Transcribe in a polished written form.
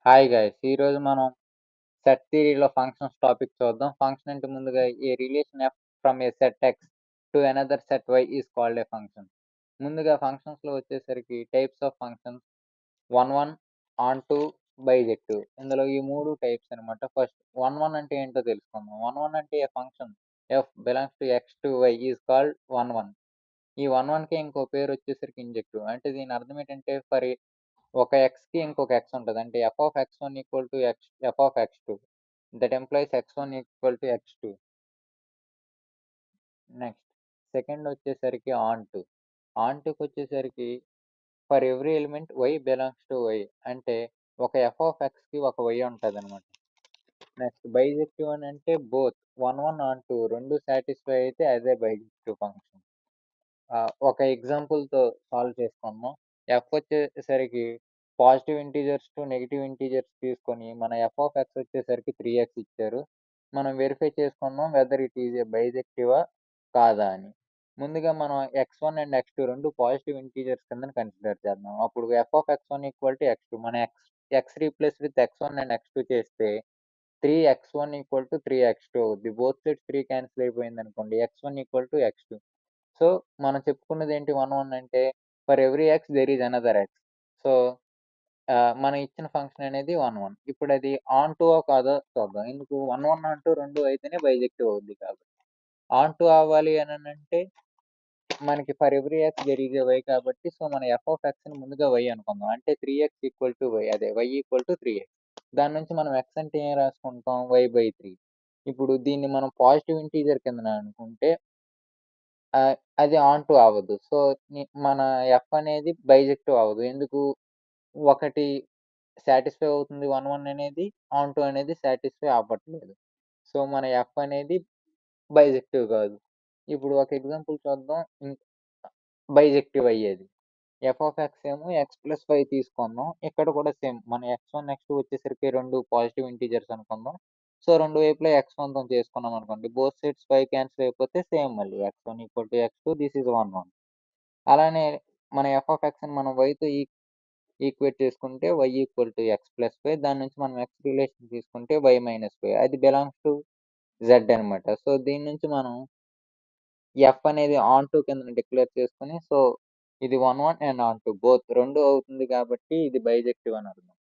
Hi guys ఈరోజు మనం set థియరీలో ఫంక్షన్స్ టాపిక్ చూద్దాం. ఫంక్షన్ అంటే ముందుగా a relation f from a set x to another set y is called a function. ముందుగా ఫంక్షన్స్లో వచ్చేసరికి types of functions one one onto bijective. ఇందులో ఈ మూడు టైప్స్ అనమాట. ఫస్ట్ వన్ వన్ అంటే ఏంటో తెలుసుకుందాం. వన్ వన్ అంటే a function f belongs to x to y is called one one. ఈ వన్ వన్కి ఇంకో పేరు వచ్చేసరికి ఇంజెక్టివ్. అంటే దీని అర్థం ఏంటంటే ఒక ఎక్స్‌కి ఇంకొక ఎక్స్ ఉంటది. అంటే f of x one equal to f of x two. That implies x one equal to x two. Next second వచ్చేసరికి ఆన్ టు. ఆన్ టుకి వచ్చేసరికి for every element y belongs to y. అంటే ఒక ఎఫ్ ఆఫ్ ఎక్స్‌కి ఒక వై ఉంటదనమాట. నెక్స్ట్ బైజెక్టివ్ అని అంటే both one one on to రెండు సాటిస్ఫై అయితే అదే బైజెక్టివ్ ఫంక్షన్. ఒక ఎగ్జాంపుల్‌తో సాల్వ్ చేసుకుందాం. ఎఫ్ వచ్చేసరికి positive integers to negative integers తీసుకొని మన ఎఫ్ ఆఫ్ ఎక్స్ వచ్చేసరికి 3x ఇచ్చారు. మనం వెరిఫై చేసుకుందాం వెదర్ ఇట్ ఈజ్ ఏ బైజెక్టివా కాదా అని. ముందుగా మనం x1 అండ్ x2 రెండు పాజిటివ్ ఇంటీజర్స్ కింద కన్సిడర్ చేద్దాం. అప్పుడు F of x1 equal to x2. మన x replace with x1 and x2 చేస్తే 3x1 ఈక్వల్ టు 3x2 అవుద్ది. బోత్ సైడ్స్ 3 క్యాన్సిల్ అయిపోయింది అనుకోండి. x1 equal to x2. So మనం చెప్పుకున్నది ఏంటి వన్ వన్ అంటే for every x there is another X. So మనం ఇచ్చిన ఫంక్షన్ అనేది వన్ వన్. ఇప్పుడు అది ఆన్ టు కాదో చూద్దాం. ఎందుకు వన్ వన్ ఆన్ టు రెండు అయితేనే బైజెక్టివ్ అవుద్ది కాబట్టి. ఆన్ టు అవ్వాలి అని అంటే మనకి for every x there is a y కాబట్టి సో మన ఎఫ్ ఆఫ్ ఎక్స్ని ముందుగా వై అనుకుందాం. అంటే 3x ఈక్వల్ టు వై, అదే వై ఈక్వల్ టు 3x. దాని నుంచి మనం ఎక్స్ అంటే ఏం రాసుకుంటాం, y/3. ఇప్పుడు దీన్ని మనం పాజిటివ్ ఇంటీజర్ కింద అనుకుంటే అది ఆన్ టు అవ్వదు. సో మన ఎఫ్ అనేది బైజెక్టివ్ అవ్వదు. ఎందుకు, ఒకటి సాటిస్ఫై అవుతుంది వన్ వన్ అనేది, ఆన్ టు అనేది సాటిస్ఫై అవ్వట్లేదు. సో మన ఎఫ్ అనేది బైజెక్టివ్ కాదు. ఇప్పుడు ఒక ఎగ్జాంపుల్ చూద్దాం బైజెక్టివ్ అయ్యేది. ఎఫ్ ఆఫ్ ఎక్స్ ఏమో ఎక్స్ ప్లస్ వై తీసుకుందాం. ఇక్కడ కూడా సేమ్ మన x1 x2 వచ్చేసరికి రెండు పాజిటివ్ ఇంటీజర్స్ అనుకుందాం. సో రెండు వైపులా x1తో చేసుకున్నాం అనుకోండి. బోత్ సైడ్స్ 5 క్యాన్సిల్ అయిపోతే సేమ్ మళ్ళీ x1 equal to x2 this is 1 1. అలానే మన ఎఫ్ ఆఫ్ ఎక్స్ని మనం వైతో ఈక్వేట్ చేసుకుంటే y equal to x plus y. దాని నుంచి మనం ఎక్స్ రిలేషన్ తీసుకుంటే y మైనస్ వై. అది బిలాంగ్స్ టు z అనమాట. సో దీని నుంచి మనం ఎఫ్ అనేది ఆన్ టు కింద డిక్లేర్ చేసుకుని సో ఇది one one and onto both రెండు అవుతుంది కాబట్టి ఇది బైజెక్టివ్ అని అర్థం.